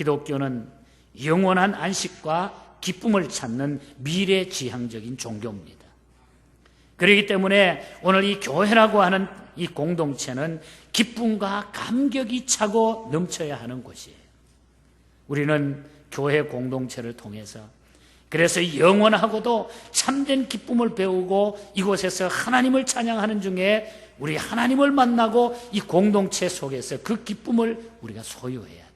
기독교는 영원한 안식과 기쁨을 찾는 미래지향적인 종교입니다. 그렇기 때문에 오늘 이 교회라고 하는 이 공동체는 기쁨과 감격이 차고 넘쳐야 하는 곳이에요. 우리는 교회 공동체를 통해서 그래서 영원하고도 참된 기쁨을 배우고 이곳에서 하나님을 찬양하는 중에 우리 하나님을 만나고 이 공동체 속에서 그 기쁨을 우리가 소유해야 돼요.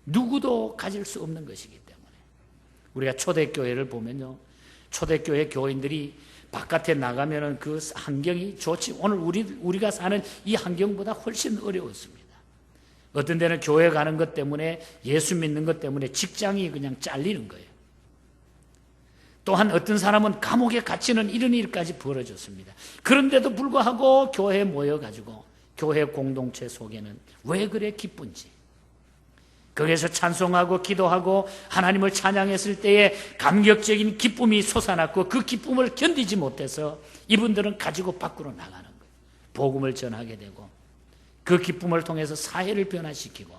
누구도 가질 수 없는 것이기 때문에. 우리가 초대교회를 보면요, 초대교회 교인들이 바깥에 나가면은 그 환경이 좋지, 오늘 우리가 사는 이 환경보다 훨씬 어려웠습니다. 어떤 데는 교회 가는 것 때문에, 예수 믿는 것 때문에 직장이 그냥 잘리는 거예요. 또한 어떤 사람은 감옥에 갇히는 이런 일까지 벌어졌습니다. 그런데도 불구하고 교회에 모여가지고 교회 공동체 속에는 왜 그래 기쁜지, 거기에서 찬송하고 기도하고 하나님을 찬양했을 때에 감격적인 기쁨이 솟아났고 그 기쁨을 견디지 못해서 이분들은 가지고 밖으로 나가는 거예요. 복음을 전하게 되고 그 기쁨을 통해서 사회를 변화시키고,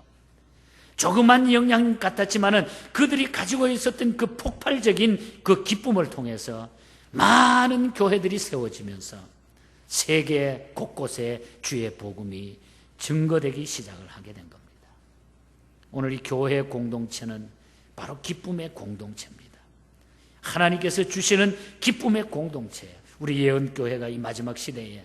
조그만 영향 같았지만은 그들이 가지고 있었던 그 폭발적인 그 기쁨을 통해서 많은 교회들이 세워지면서 세계 곳곳에 주의 복음이 증거되기 시작을 하게 된 겁니다. 오늘 이 교회 공동체는 바로 기쁨의 공동체입니다. 하나님께서 주시는 기쁨의 공동체예요. 우리 예언교회가 이 마지막 시대에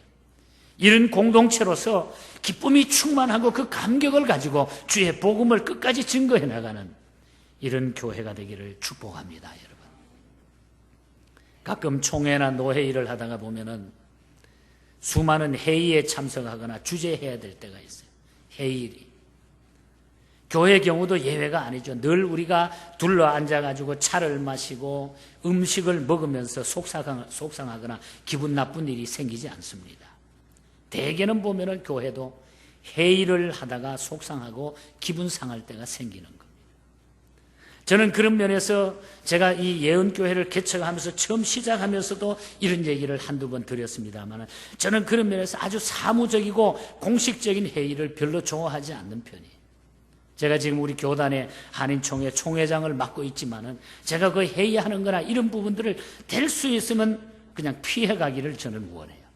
이런 공동체로서 기쁨이 충만하고 그 감격을 가지고 주의 복음을 끝까지 증거해 나가는 이런 교회가 되기를 축복합니다. 여러분, 가끔 총회나 노회의를 하다가 보면은 수많은 회의에 참석하거나 주재해야 될 때가 있어요. 회의일이. 교회 경우도 예외가 아니죠. 늘 우리가 둘러 앉아가지고 차를 마시고 음식을 먹으면서 속상하거나 기분 나쁜 일이 생기지 않습니다. 대개는 보면은 교회도 회의를 하다가 속상하고 기분 상할 때가 생기는 겁니다. 저는 그런 면에서 제가 이 예언교회를 개척하면서 처음 시작하면서도 이런 얘기를 한두 번 드렸습니다만, 저는 그런 면에서 아주 사무적이고 공식적인 회의를 별로 좋아하지 않는 편이에요. 제가 지금 우리 교단의 한인총회 총회장을 맡고 있지만은 제가 그 회의하는 거나 이런 부분들을 될 수 있으면 그냥 피해가기를 저는 원해요.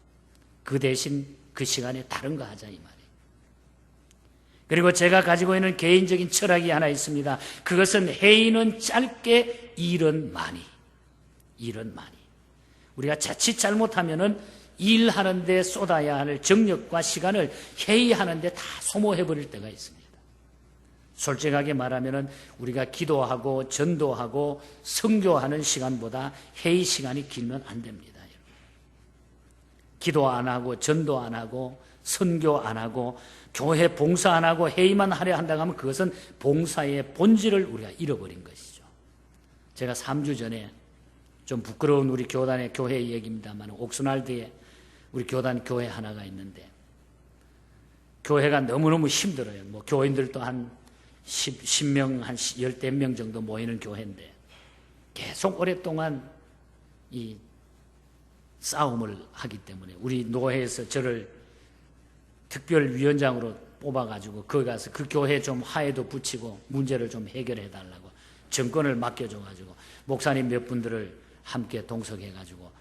그 대신 그 시간에 다른 거 하자 이 말이에요. 그리고 제가 가지고 있는 개인적인 철학이 하나 있습니다. 그것은 회의는 짧게, 일은 많이. 일은 많이. 우리가 자칫 잘못하면은 일하는 데 쏟아야 할 정력과 시간을 회의하는 데 다 소모해버릴 때가 있습니다. 솔직하게 말하면은 우리가 기도하고 전도하고 선교하는 시간보다 회의 시간이 길면 안 됩니다. 기도 안 하고 전도 안 하고 선교 안 하고 교회 봉사 안 하고 회의만 하려 한다고 하면 그것은 봉사의 본질을 우리가 잃어버린 것이죠. 제가 3주 전에, 좀 부끄러운 우리 교단의 교회 얘기입니다만, 옥스날드에 우리 교단 교회 하나가 있는데 교회가 너무너무 힘들어요. 뭐 교인들도 한 10명, 한 10명 정도 모이는 교회인데 계속 오랫동안 이 싸움을 하기 때문에 우리 노회에서 저를 특별위원장으로 뽑아가지고 거기 가서 그 교회에 좀 화해도 붙이고 문제를 좀 해결해 달라고 정권을 맡겨줘가지고 목사님 몇 분들을 함께 동석해가지고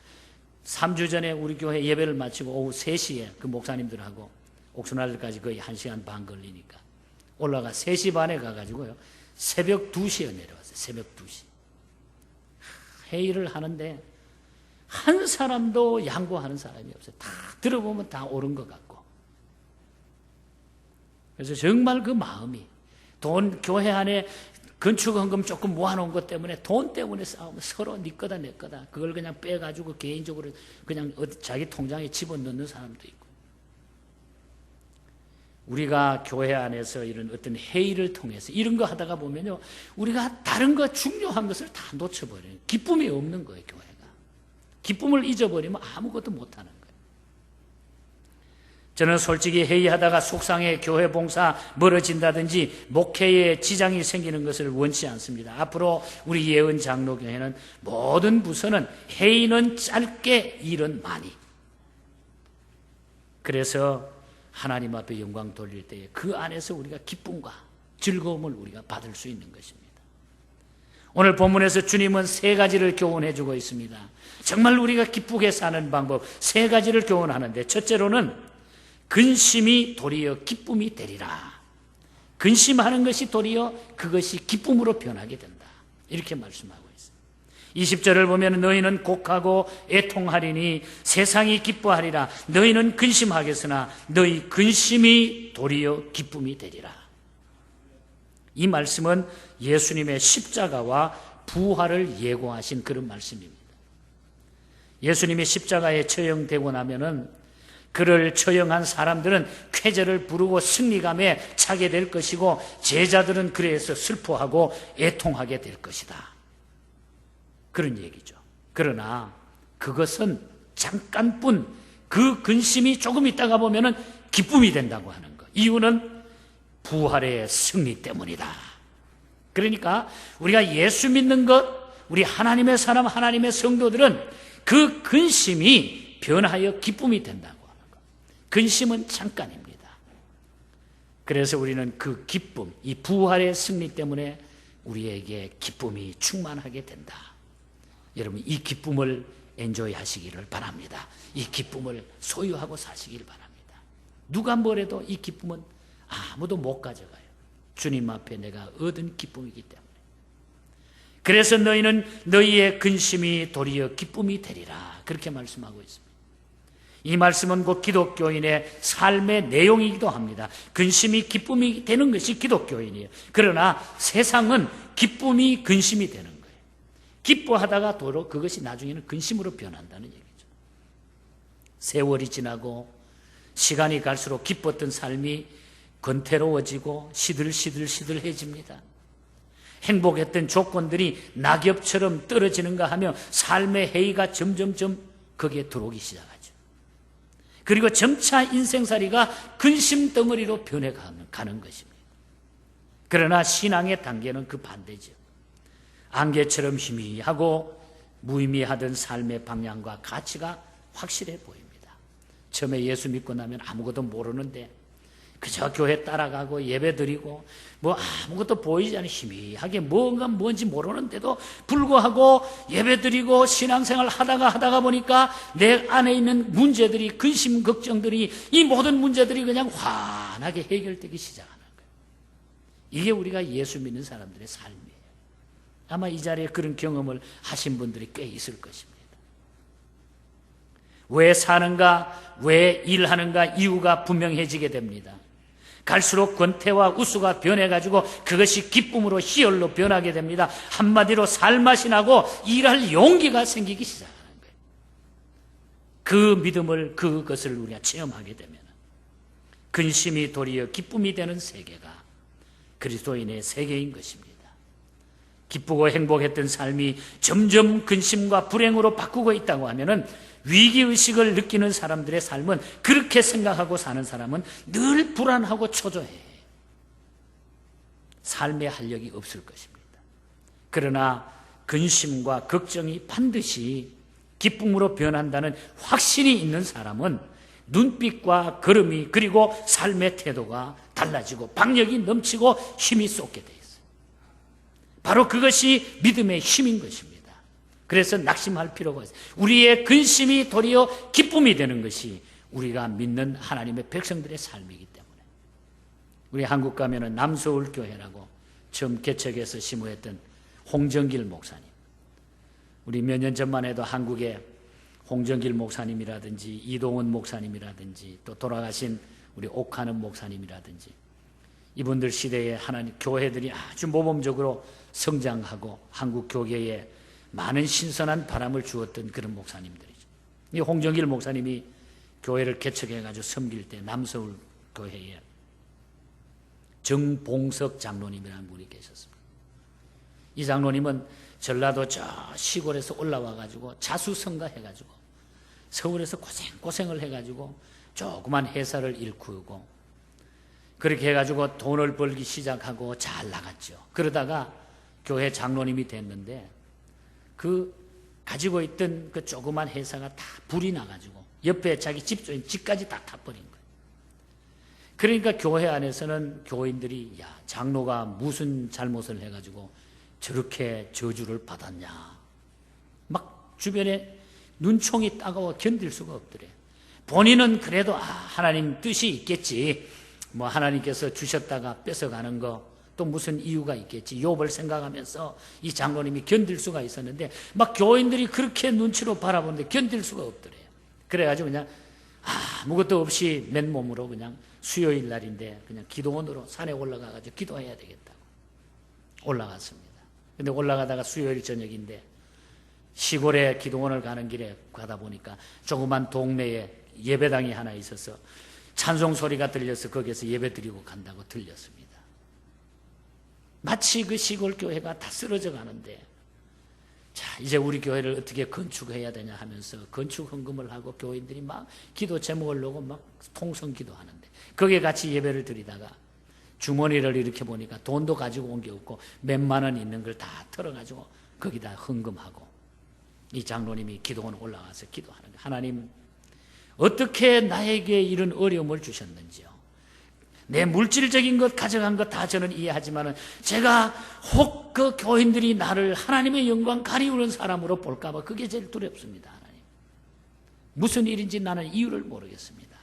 3주 전에 우리 교회 예배를 마치고 오후 3시에 그 목사님들하고 옥수날까지 거의 1시간 반 걸리니까 올라가 3시 반에 가가지고요, 새벽 2시에 내려왔어요. 새벽 2시. 회의를 하는데 한 사람도 양보하는 사람이 없어요. 다 들어보면 다 옳은 것 같고. 그래서 정말 그 마음이, 돈, 교회 안에 건축헌금 조금 모아놓은 것 때문에 돈 때문에 싸우면 서로 네 거다 내 거다, 그걸 그냥 빼가지고 개인적으로 그냥 자기 통장에 집어넣는 사람도 있고. 우리가 교회 안에서 이런 어떤 회의를 통해서 이런 거 하다가 보면요, 우리가 다른 거 중요한 것을 다 놓쳐버려요. 기쁨이 없는 거예요. 교회가 기쁨을 잊어버리면 아무것도 못하는 거예요. 저는 솔직히 회의하다가 속상해 교회 봉사 멀어진다든지 목회에 지장이 생기는 것을 원치 않습니다. 앞으로 우리 예언 장로교회는 모든 부서는 회의는 짧게, 일은 많이. 그래서 하나님 앞에 영광 돌릴 때에 그 안에서 우리가 기쁨과 즐거움을 우리가 받을 수 있는 것입니다. 오늘 본문에서 주님은 세 가지를 교훈해 주고 있습니다. 정말 우리가 기쁘게 사는 방법 세 가지를 교훈하는데, 첫째로는 근심이 도리어 기쁨이 되리라. 근심하는 것이 도리어 그것이 기쁨으로 변하게 된다, 이렇게 말씀하고 있습니다. 20절을 보면 너희는 곡하고 애통하리니 세상이 기뻐하리라. 너희는 근심하겠으나 너희 근심이 도리어 기쁨이 되리라. 이 말씀은 예수님의 십자가와 부활을 예고하신 그런 말씀입니다. 예수님이 십자가에 처형되고 나면은 그를 처형한 사람들은 쾌재를 부르고 승리감에 차게 될 것이고, 제자들은 그래서 슬퍼하고 애통하게 될 것이다, 그런 얘기죠. 그러나 그것은 잠깐뿐, 그 근심이 조금 있다가 보면은 기쁨이 된다고 하는 것. 이유는 부활의 승리 때문이다. 그러니까 우리가 예수 믿는 것, 우리 하나님의 사람, 하나님의 성도들은 그 근심이 변하여 기쁨이 된다고 하는 것. 근심은 잠깐입니다. 그래서 우리는 그 기쁨, 이 부활의 승리 때문에 우리에게 기쁨이 충만하게 된다. 여러분, 이 기쁨을 엔조이 하시기를 바랍니다. 이 기쁨을 소유하고 사시길 바랍니다. 누가 뭐래도 이 기쁨은 아무도 못 가져가요. 주님 앞에 내가 얻은 기쁨이기 때문에. 그래서 너희는 너희의 근심이 도리어 기쁨이 되리라, 그렇게 말씀하고 있습니다. 이 말씀은 곧 기독교인의 삶의 내용이기도 합니다. 근심이 기쁨이 되는 것이 기독교인이에요. 그러나 세상은 기쁨이 근심이 되는 거예요. 기뻐하다가 도로 그것이 나중에는 근심으로 변한다는 얘기죠. 세월이 지나고 시간이 갈수록 기뻤던 삶이 권태로워지고 시들시들해집니다. 행복했던 조건들이 낙엽처럼 떨어지는가 하며 삶의 해이가 점점점 거기에 들어오기 시작하죠. 그리고 점차 인생살이가 근심 덩어리로 변해가는 것입니다. 그러나 신앙의 단계는 그 반대죠. 안개처럼 희미하고 무의미하던 삶의 방향과 가치가 확실해 보입니다. 처음에 예수 믿고 나면 아무것도 모르는데 그저 교회 따라가고 예배드리고 뭐 아무것도 보이지 않는 희미하게 뭔지 모르는데도 불구하고 예배드리고 신앙생활 하다가 보니까 내 안에 있는 문제들이, 근심 걱정들이, 이 모든 문제들이 그냥 환하게 해결되기 시작하는 거예요. 이게 우리가 예수 믿는 사람들의 삶이에요. 아마 이 자리에 그런 경험을 하신 분들이 꽤 있을 것입니다. 왜 사는가, 왜 일하는가 이유가 분명해지게 됩니다. 갈수록 권태와 우수가 변해가지고 그것이 기쁨으로 희열로 변하게 됩니다. 한마디로 살맛이 나고 일할 용기가 생기기 시작하는 거예요. 그 믿음을, 그것을 우리가 체험하게 되면 근심이 도리어 기쁨이 되는 세계가 그리스도인의 세계인 것입니다. 기쁘고 행복했던 삶이 점점 근심과 불행으로 바꾸고 있다고 하면은 위기의식을 느끼는 사람들의 삶은, 그렇게 생각하고 사는 사람은 늘 불안하고 초조해. 삶의 활력이 없을 것입니다. 그러나 근심과 걱정이 반드시 기쁨으로 변한다는 확신이 있는 사람은 눈빛과 걸음이, 그리고 삶의 태도가 달라지고 박력이 넘치고 힘이 쏟게 돼 있어요. 바로 그것이 믿음의 힘인 것입니다. 그래서 낙심할 필요가 있어요. 우리의 근심이 도리어 기쁨이 되는 것이 우리가 믿는 하나님의 백성들의 삶이기 때문에. 우리 한국 가면은 남서울교회라고 처음 개척해서 심호했던 홍정길 목사님, 우리 몇 년 전만 해도 한국에 홍정길 목사님이라든지 이동원 목사님이라든지 또 돌아가신 우리 옥하는 목사님이라든지 이분들 시대에 하나님 교회들이 아주 모범적으로 성장하고 한국 교계에 많은 신선한 바람을 주었던 그런 목사님들이죠. 이 홍정길 목사님이 교회를 개척해가지고 섬길 때 남서울 교회에 정봉석 장로님이라는 분이 계셨습니다. 이 장로님은 전라도 저 시골에서 올라와가지고 자수성가해가지고 서울에서 고생을 해가지고 조그만 회사를 일구고 그렇게 해가지고 돈을 벌기 시작하고 잘 나갔죠. 그러다가 교회 장로님이 됐는데 그 가지고 있던 그 조그만 회사가 다 불이 나가지고 옆에 자기 집주인 집까지 다 타버린 거예요. 그러니까 교회 안에서는 교인들이 야, 장로가 무슨 잘못을 해가지고 저렇게 저주를 받았냐. 막 주변에 눈총이 따가워 견딜 수가 없더래. 본인은 그래도 하나님 뜻이 있겠지. 뭐 하나님께서 주셨다가 뺏어가는 거 또 무슨 이유가 있겠지. 욥을 생각하면서 이 장로님이 견딜 수가 있었는데 막 교인들이 그렇게 눈치로 바라보는데 견딜 수가 없더래요. 그래가지고 그냥 아무것도 없이 맨몸으로 그냥 수요일 날인데 그냥 기도원으로 산에 올라가가지고 기도해야 되겠다고 올라갔습니다. 근데 올라가다가 수요일 저녁인데 시골에 기도원을 가는 길에 가다 보니까 조그만 동네에 예배당이 하나 있어서 찬송 소리가 들려서 거기에서 예배 드리고 간다고 들렸습니다. 마치 그 시골 교회가 다 쓰러져 가는데 자, 이제 우리 교회를 어떻게 건축해야 되냐 하면서 건축 헌금을 하고 교인들이 막 기도 제목을 놓고 막 통성 기도하는데 거기에 같이 예배를 드리다가 주머니를 이렇게 보니까 돈도 가지고 온 게 없고 몇만 원 있는 걸 다 털어가지고 거기다 헌금하고 이 장로님이 기도원 올라가서 기도하는 거예요. 하나님 어떻게 나에게 이런 어려움을 주셨는지요. 내 물질적인 것 가져간 것 다 저는 이해하지만 제가 혹 그 교인들이 나를 하나님의 영광 가리우는 사람으로 볼까 봐 그게 제일 두렵습니다. 하나님 무슨 일인지 나는 이유를 모르겠습니다.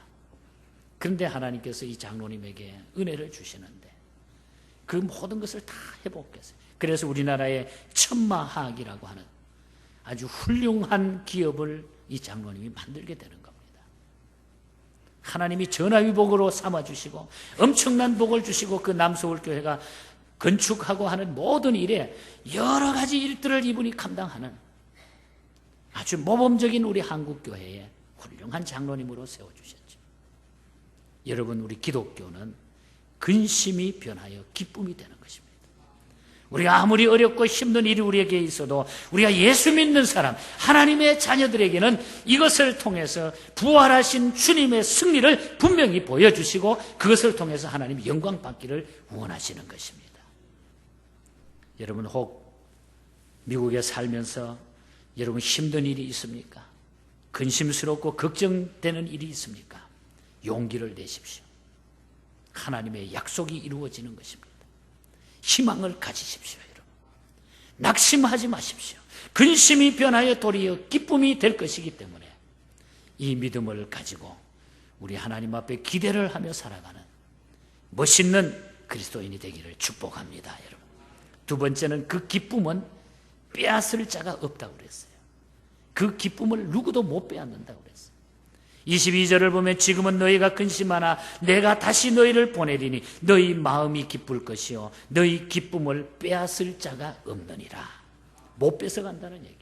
그런데 하나님께서 이 장로님에게 은혜를 주시는데 그 모든 것을 다 회복했어요. 그래서 우리나라의 천마하학이라고 하는 아주 훌륭한 기업을 이 장로님이 만들게 되는 겁니다. 하나님이 전화위복으로 삼아주시고 엄청난 복을 주시고 그 남서울교회가 건축하고 하는 모든 일에 여러 가지 일들을 이분이 감당하는 아주 모범적인 우리 한국교회의 훌륭한 장로님으로 세워주셨죠. 여러분 우리 기독교는 근심이 변하여 기쁨이 되는 것입니다. 우리가 아무리 어렵고 힘든 일이 우리에게 있어도 우리가 예수 믿는 사람, 하나님의 자녀들에게는 이것을 통해서 부활하신 주님의 승리를 분명히 보여주시고 그것을 통해서 하나님 영광 받기를 원하시는 것입니다. 여러분 혹 미국에 살면서 여러분 힘든 일이 있습니까? 근심스럽고 걱정되는 일이 있습니까? 용기를 내십시오. 하나님의 약속이 이루어지는 것입니다. 희망을 가지십시오. 여러분 낙심하지 마십시오. 근심이 변하여 도리어 기쁨이 될 것이기 때문에 이 믿음을 가지고 우리 하나님 앞에 기대를 하며 살아가는 멋있는 그리스도인이 되기를 축복합니다. 여러분 두 번째는 그 기쁨은 빼앗을 자가 없다고 그랬어요. 그 기쁨을 누구도 못 빼앗는다고 그랬어요. 22절을 보면 지금은 너희가 근심하나 내가 다시 너희를 보내리니 너희 마음이 기쁠 것이요 너희 기쁨을 빼앗을 자가 없느니라. 못 뺏어간다는 얘기예요.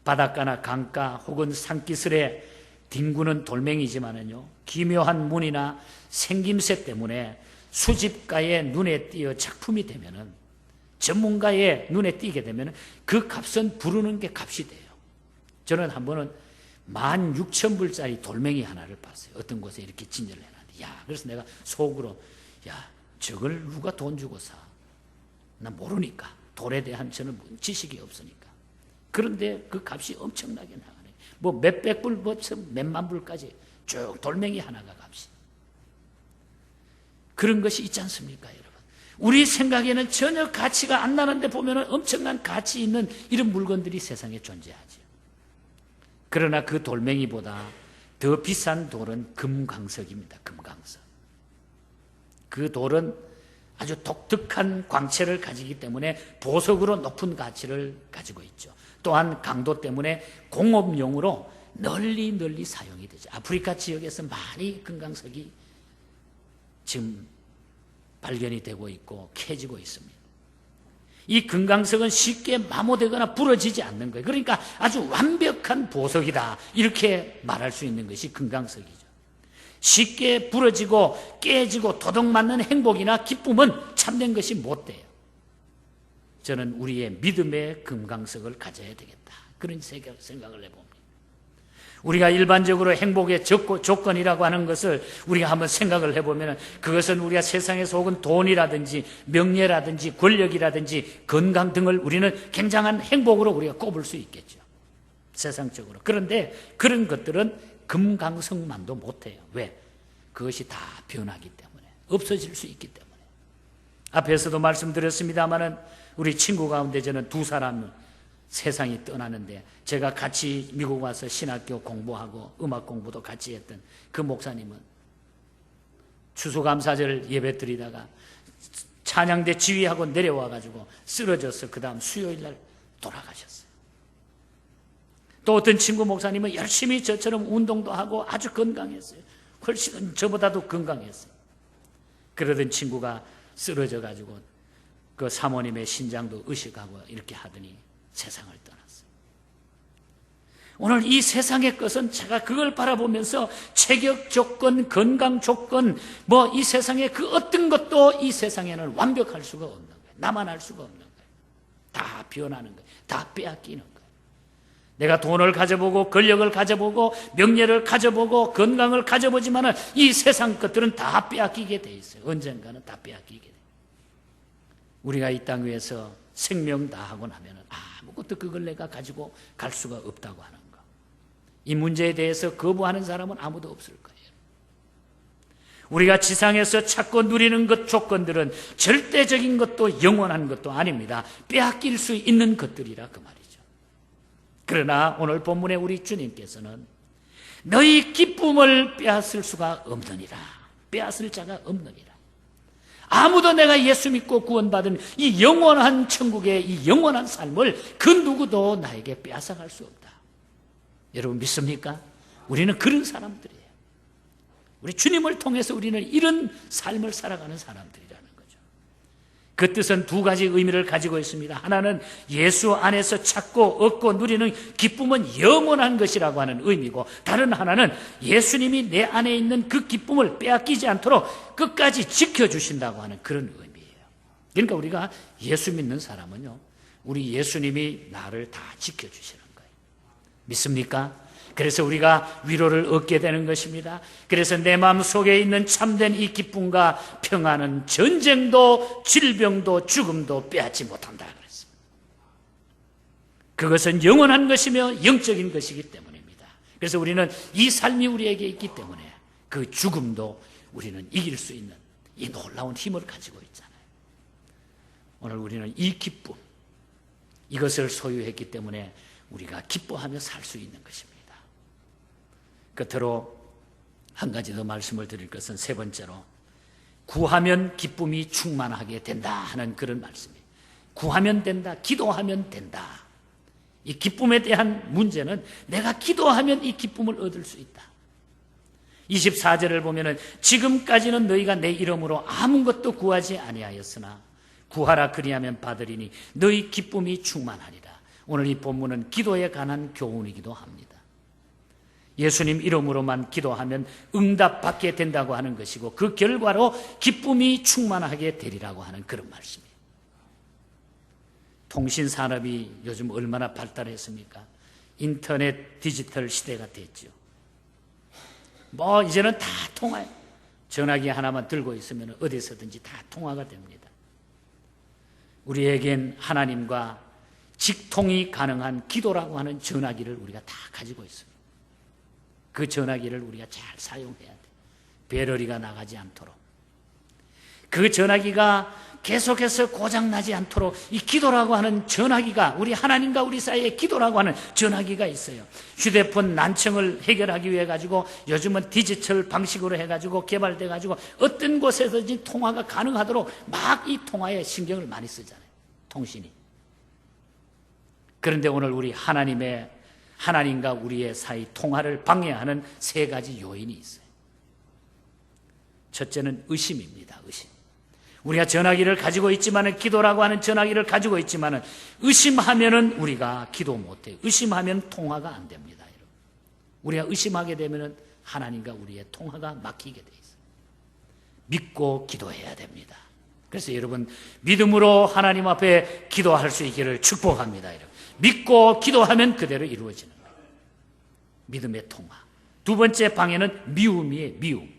바닷가나 강가 혹은 산기슭에 뒹구는 돌멩이지만은요 기묘한 무늬나 생김새 때문에 수집가의 눈에 띄어 작품이 되면은 전문가의 눈에 띄게 되면은 그 값은 부르는 게 값이 돼요. 저는 한 번은 16,000불짜리 돌멩이 하나를 봤어요. 어떤 곳에 이렇게 진열을 해놨는데 그래서 내가 속으로 저걸 누가 돈 주고 사? 나 모르니까. 돌에 대한 저는 지식이 없으니까. 그런데 그 값이 엄청나게 나가네. 뭐 몇백 불, 몇만 불까지 쭉 돌멩이 하나가 값이. 그런 것이 있지 않습니까, 여러분? 우리 생각에는 전혀 가치가 안 나는데 보면은 엄청난 가치 있는 이런 물건들이 세상에 존재하죠. 그러나 그 돌멩이보다 더 비싼 돌은 금강석입니다. 금강석. 그 돌은 아주 독특한 광채를 가지기 때문에 보석으로 높은 가치를 가지고 있죠. 또한 강도 때문에 공업용으로 널리 사용이 되죠. 아프리카 지역에서 많이 금강석이 지금 발견이 되고 있고 캐지고 있습니다. 이 금강석은 쉽게 마모되거나 부러지지 않는 거예요. 그러니까 아주 완벽한 보석이다 이렇게 말할 수 있는 것이 금강석이죠. 쉽게 부러지고 깨지고 도둑맞는 행복이나 기쁨은 참된 것이 못 돼요. 저는 우리의 믿음의 금강석을 가져야 되겠다 그런 생각을 해봅니다. 우리가 일반적으로 행복의 조건이라고 하는 것을 우리가 한번 생각을 해보면 그것은 우리가 세상에서 혹은 돈이라든지 명예라든지 권력이라든지 건강 등을 우리는 굉장한 행복으로 우리가 꼽을 수 있겠죠. 세상적으로. 그런데 그런 것들은 금강석만도 못해요. 왜? 그것이 다 변하기 때문에, 없어질 수 있기 때문에. 앞에서도 말씀드렸습니다마는 우리 친구 가운데 저는 두 사람 세상이 떠나는데, 제가 같이 미국 와서 신학교 공부하고 음악 공부도 같이 했던 그 목사님은 추수감사절 예배 드리다가 찬양대 지휘하고 내려와가지고 쓰러져서 그 다음 수요일날 돌아가셨어요. 또 어떤 친구 목사님은 열심히 저처럼 운동도 하고 아주 건강했어요. 훨씬 저보다도 건강했어요. 그러던 친구가 쓰러져가지고 그 사모님의 신장도 의식하고 이렇게 하더니 세상을 떠났어요. 오늘 이 세상의 것은 제가 그걸 바라보면서 체격 조건, 건강 조건, 이 세상의 그 어떤 것도 이 세상에는 완벽할 수가 없는 거예요. 나만 할 수가 없는 거예요. 다 변하는 거예요. 다 빼앗기는 거예요. 내가 돈을 가져보고 권력을 가져보고 명예를 가져보고 건강을 가져보지만은 이 세상 것들은 다 빼앗기게 돼 있어요. 언젠가는 다 빼앗기게 돼요. 우리가 이 땅 위에서 생명 다하고 나면은 아무것도 그걸 내가 가지고 갈 수가 없다고 하는 거. 이 문제에 대해서 거부하는 사람은 아무도 없을 거예요. 우리가 지상에서 찾고 누리는 것 조건들은 절대적인 것도 영원한 것도 아닙니다. 빼앗길 수 있는 것들이라 그 말이죠. 그러나 오늘 본문에 우리 주님께서는 너희 기쁨을 빼앗을 수가 없느니라. 빼앗을 자가 없느니라. 아무도 내가 예수 믿고 구원받은 이 영원한 천국의 이 영원한 삶을 그 누구도 나에게 빼앗아갈 수 없다. 여러분 믿습니까? 우리는 그런 사람들이에요. 우리 주님을 통해서 우리는 이런 삶을 살아가는 사람들이라는 거죠. 그 뜻은 두 가지 의미를 가지고 있습니다. 하나는 예수 안에서 찾고 얻고 누리는 기쁨은 영원한 것이라고 하는 의미고, 다른 하나는 예수님이 내 안에 있는 그 기쁨을 빼앗기지 않도록 끝까지 지켜주신다고 하는 그런 의미예요. 그러니까 우리가 예수 믿는 사람은요, 우리 예수님이 나를 다 지켜주시는 거예요. 믿습니까? 그래서 우리가 위로를 얻게 되는 것입니다. 그래서 내 마음속에 있는 참된 이 기쁨과 평안은 전쟁도 질병도 죽음도 빼앗지 못한다 그랬습니다. 그것은 영원한 것이며 영적인 것이기 때문입니다. 그래서 우리는 이 삶이 우리에게 있기 때문에 그 죽음도 우리는 이길 수 있는 이 놀라운 힘을 가지고 있잖아요. 오늘 우리는 이 기쁨, 이것을 소유했기 때문에 우리가 기뻐하며 살 수 있는 것입니다. 끝으로 한 가지 더 말씀을 드릴 것은 세 번째로, 구하면 기쁨이 충만하게 된다 하는 그런 말씀이에요. 구하면 된다, 기도하면 된다. 이 기쁨에 대한 문제는 내가 기도하면 이 기쁨을 얻을 수 있다. 24절을 보면은 지금까지는 너희가 내 이름으로 아무것도 구하지 아니하였으나 구하라 그리하면 받으리니 너희 기쁨이 충만하리라. 오늘 이 본문은 기도에 관한 교훈이기도 합니다. 예수님 이름으로만 기도하면 응답받게 된다고 하는 것이고, 그 결과로 기쁨이 충만하게 되리라고 하는 그런 말씀이에요. 통신산업이 요즘 얼마나 발달했습니까? 인터넷 디지털 시대가 됐죠. 이제는 다 통화해요. 전화기 하나만 들고 있으면 어디서든지 다 통화가 됩니다. 우리에겐 하나님과 직통이 가능한 기도라고 하는 전화기를 우리가 다 가지고 있습니다. 그 전화기를 우리가 잘 사용해야 돼요. 배터리가 나가지 않도록. 그 전화기가 계속해서 고장나지 않도록 이 기도라고 하는 전화기가, 우리 하나님과 우리 사이에 기도라고 하는 전화기가 있어요. 휴대폰 난청을 해결하기 위해 가지고 요즘은 디지털 방식으로 해가지고 개발돼 가지고 어떤 곳에서든지 통화가 가능하도록 막 이 통화에 신경을 많이 쓰잖아요. 통신이. 그런데 오늘 우리 하나님과 우리의 사이 통화를 방해하는 세 가지 요인이 있어요. 첫째는 의심입니다. 의심. 우리가 전화기를 가지고 있지만은, 기도라고 하는 전화기를 가지고 있지만은 의심하면은 우리가 기도 못해요. 의심하면 통화가 안 됩니다. 여러분. 우리가 의심하게 되면은 하나님과 우리의 통화가 막히게 돼 있어요. 믿고 기도해야 됩니다. 그래서 여러분, 믿음으로 하나님 앞에 기도할 수 있기를 축복합니다. 여러분. 믿고 기도하면 그대로 이루어지는 거예요. 믿음의 통화. 두 번째 방해는 미움이에요. 미움.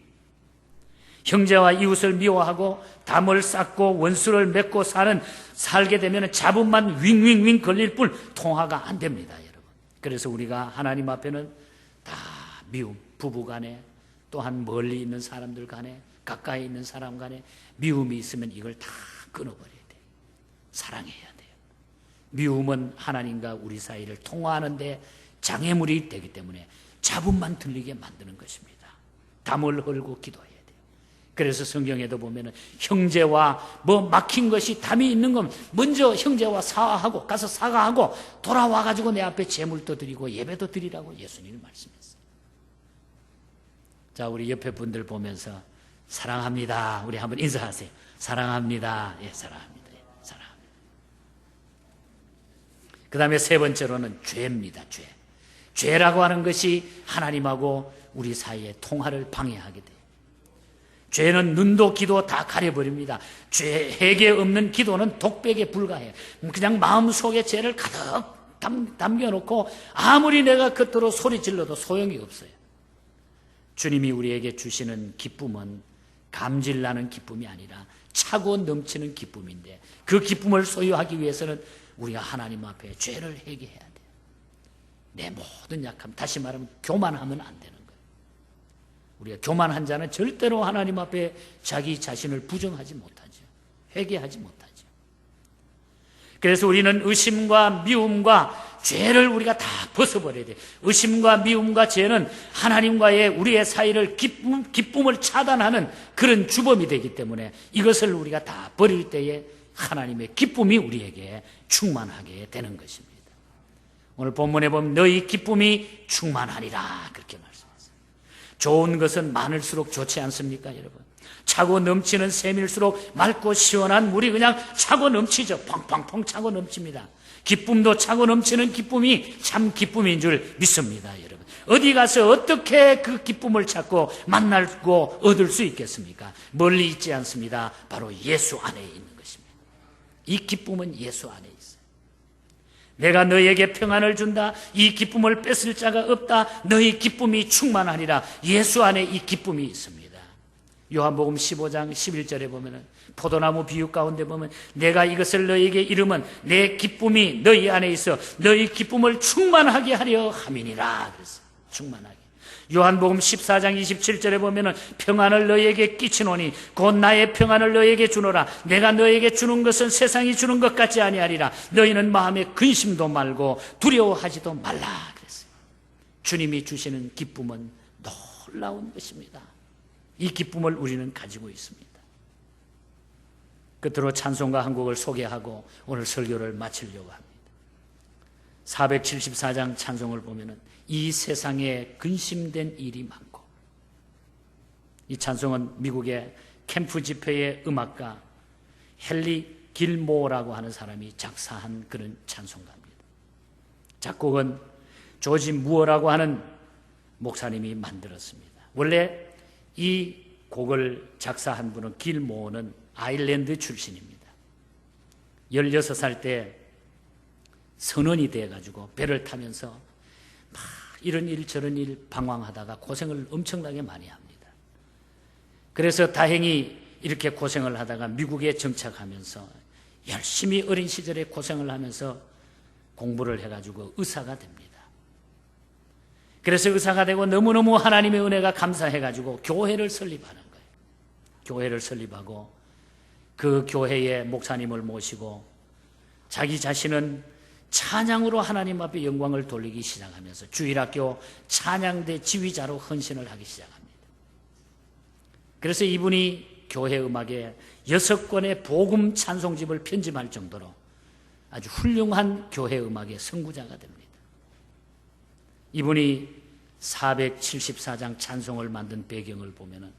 형제와 이웃을 미워하고 담을 쌓고 원수를 맺고 살게 되면 잡음만 윙윙윙 걸릴 뿐 통화가 안 됩니다. 여러분. 그래서 우리가 하나님 앞에는 다 미움, 부부간에 또한 멀리 있는 사람들 간에 가까이 있는 사람 간에 미움이 있으면 이걸 다 끊어버려야 돼요. 사랑해야 돼요. 미움은 하나님과 우리 사이를 통화하는데 장애물이 되기 때문에 잡음만 들리게 만드는 것입니다. 담을 헐고 기도해야 돼요. 그래서 성경에도 보면은 형제와 막힌 것이 담이 있는 건 먼저 형제와 사과하고 가서 사과하고 돌아와가지고 내 앞에 제물도 드리고 예배도 드리라고 예수님이 말씀했어요. 자, 우리 옆에 분들 보면서 사랑합니다. 우리 한번 인사하세요. 사랑합니다. 예, 사랑합니다. 예, 사랑합니다. 그 다음에 세 번째로는 죄입니다. 죄라고 하는 것이 하나님하고 우리 사이의 통화를 방해하게 돼요. 죄는 눈도 귀도 다 가려버립니다. 회개 없는 기도는 독백에 불과해요. 그냥 마음속에 죄를 가득 담겨놓고 아무리 내가 겉으로 소리 질러도 소용이 없어요. 주님이 우리에게 주시는 기쁨은 감질나는 기쁨이 아니라 차고 넘치는 기쁨인데, 그 기쁨을 소유하기 위해서는 우리가 하나님 앞에 죄를 회개해야 돼요. 내 모든 약함, 다시 말하면 교만하면 안 되는 거예요. 우리가 교만한 자는 절대로 하나님 앞에 자기 자신을 부정하지 못하죠. 회개하지 못하죠. 그래서 우리는 의심과 미움과 죄를 우리가 다 벗어버려야 돼요. 의심과 미움과 죄는 하나님과의 우리의 사이를 기쁨을 차단하는 그런 주범이 되기 때문에 이것을 우리가 다 버릴 때에 하나님의 기쁨이 우리에게 충만하게 되는 것입니다. 오늘 본문에 보면 너희 기쁨이 충만하리라 그렇게 말씀했어요. 좋은 것은 많을수록 좋지 않습니까, 여러분? 차고 넘치는 샘일수록 맑고 시원한 물이 그냥 차고 넘치죠. 펑펑펑 차고 넘칩니다. 기쁨도 차고 넘치는 기쁨이 참 기쁨인 줄 믿습니다, 여러분. 어디 가서 어떻게 그 기쁨을 찾고 만나고 얻을 수 있겠습니까? 멀리 있지 않습니다. 바로 예수 안에 있는 것입니다. 이 기쁨은 예수 안에 있어요. 내가 너에게 평안을 준다. 이 기쁨을 뺏을 자가 없다. 너희 기쁨이 충만하리라. 예수 안에 이 기쁨이 있습니다. 요한복음 15장 11절에 보면은 포도나무 비유 가운데 보면 내가 이것을 너희에게 이르면 내 기쁨이 너희 안에 있어 너희 기쁨을 충만하게 하려 함이니라 그랬어요. 충만하게. 요한복음 14장 27절에 보면은 평안을 너희에게 끼치노니 곧 나의 평안을 너희에게 주노라. 내가 너희에게 주는 것은 세상이 주는 것 같지 아니하리라. 너희는 마음에 근심도 말고 두려워하지도 말라 그랬어요. 주님이 주시는 기쁨은 놀라운 것입니다. 이 기쁨을 우리는 가지고 있습니다. 끝으로 찬송가 한 곡을 소개하고 오늘 설교를 마치려고 합니다. 474장 찬송을 보면은 이 세상에 근심된 일이 많고, 이 찬송은 미국의 캠프 집회의 음악가 헨리 길모어라고 하는 사람이 작사한 그런 찬송가입니다. 작곡은 조지 무어라고 하는 목사님이 만들었습니다. 원래 이 곡을 작사한 분은 길모어는 아일랜드 출신입니다. 16살 때 선원이 돼가지고 배를 타면서 막 이런 일 저런 일 방황하다가 고생을 엄청나게 많이 합니다. 그래서 다행히 이렇게 고생을 하다가 미국에 정착하면서 열심히 어린 시절에 고생을 하면서 공부를 해가지고 의사가 됩니다. 그래서 의사가 되고 너무너무 하나님의 은혜가 감사해가지고 교회를 설립하는 거예요. 교회를 설립하고 그 교회의 목사님을 모시고 자기 자신은 찬양으로 하나님 앞에 영광을 돌리기 시작하면서 주일학교 찬양대 지휘자로 헌신을 하기 시작합니다. 그래서 이분이 교회 음악에 6권의 복음 찬송집을 편집할 정도로 아주 훌륭한 교회 음악의 선구자가 됩니다. 이분이 474장 찬송을 만든 배경을 보면은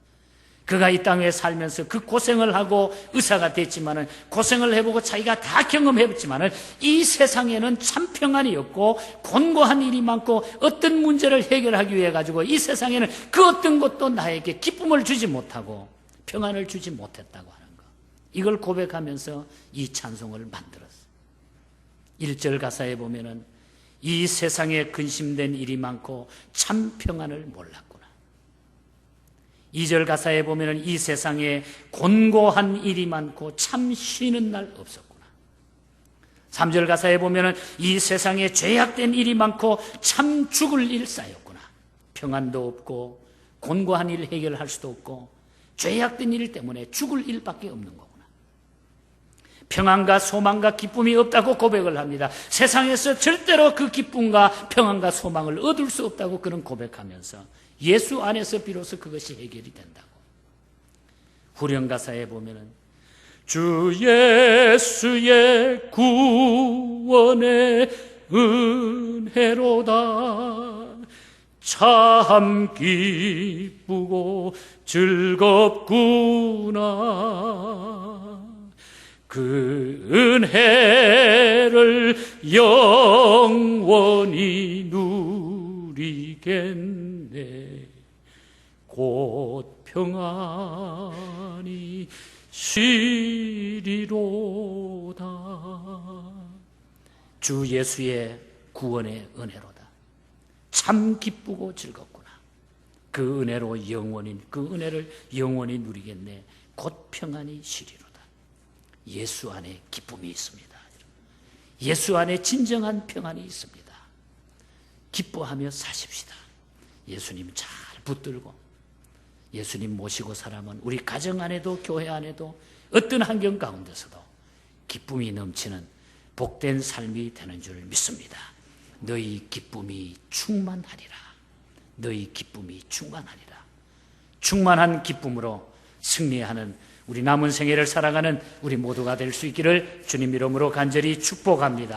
그가 이 땅에 살면서 그 고생을 하고 의사가 됐지만은 고생을 해보고 자기가 다 경험해봤지만은 이 세상에는 참 평안이 없고 곤고한 일이 많고 어떤 문제를 해결하기 위해 가지고 이 세상에는 그 어떤 것도 나에게 기쁨을 주지 못하고 평안을 주지 못했다고 하는 것, 이걸 고백하면서 이 찬송을 만들었어요. 1절 가사에 보면은 이 세상에 근심된 일이 많고 참 평안을 몰랐구나. 2절 가사에 보면은 이 세상에 곤고한 일이 많고 참 쉬는 날 없었구나. 3절 가사에 보면은 이 세상에 죄악된 일이 많고 참 죽을 일 쌓였구나. 평안도 없고 곤고한 일 해결할 수도 없고 죄악된 일 때문에 죽을 일밖에 없는 거구나. 평안과 소망과 기쁨이 없다고 고백을 합니다. 세상에서 절대로 그 기쁨과 평안과 소망을 얻을 수 없다고 그런 고백하면서 예수 안에서 비로소 그것이 해결이 된다고. 후렴가사에 보면은 주 예수의 구원의 은혜로다 참 기쁘고 즐겁구나. 그 은혜를 영원히 누리겠네. 곧 평안이 시리로다. 주 예수의 구원의 은혜로다. 참 기쁘고 즐겁구나. 그 은혜로 영원히, 그 은혜를 영원히 누리겠네. 곧 평안이 시리로다. 예수 안에 기쁨이 있습니다. 예수 안에 진정한 평안이 있습니다. 기뻐하며 사십시다. 예수님 잘 붙들고 예수님 모시고 살아면 우리 가정 안에도 교회 안에도 어떤 환경 가운데서도 기쁨이 넘치는 복된 삶이 되는 줄 믿습니다. 너희 기쁨이 충만하리라. 너희 기쁨이 충만하리라. 충만한 기쁨으로 승리하는 우리 남은 생애를 살아가는 우리 모두가 될 수 있기를 주님 이름으로 간절히 축복합니다.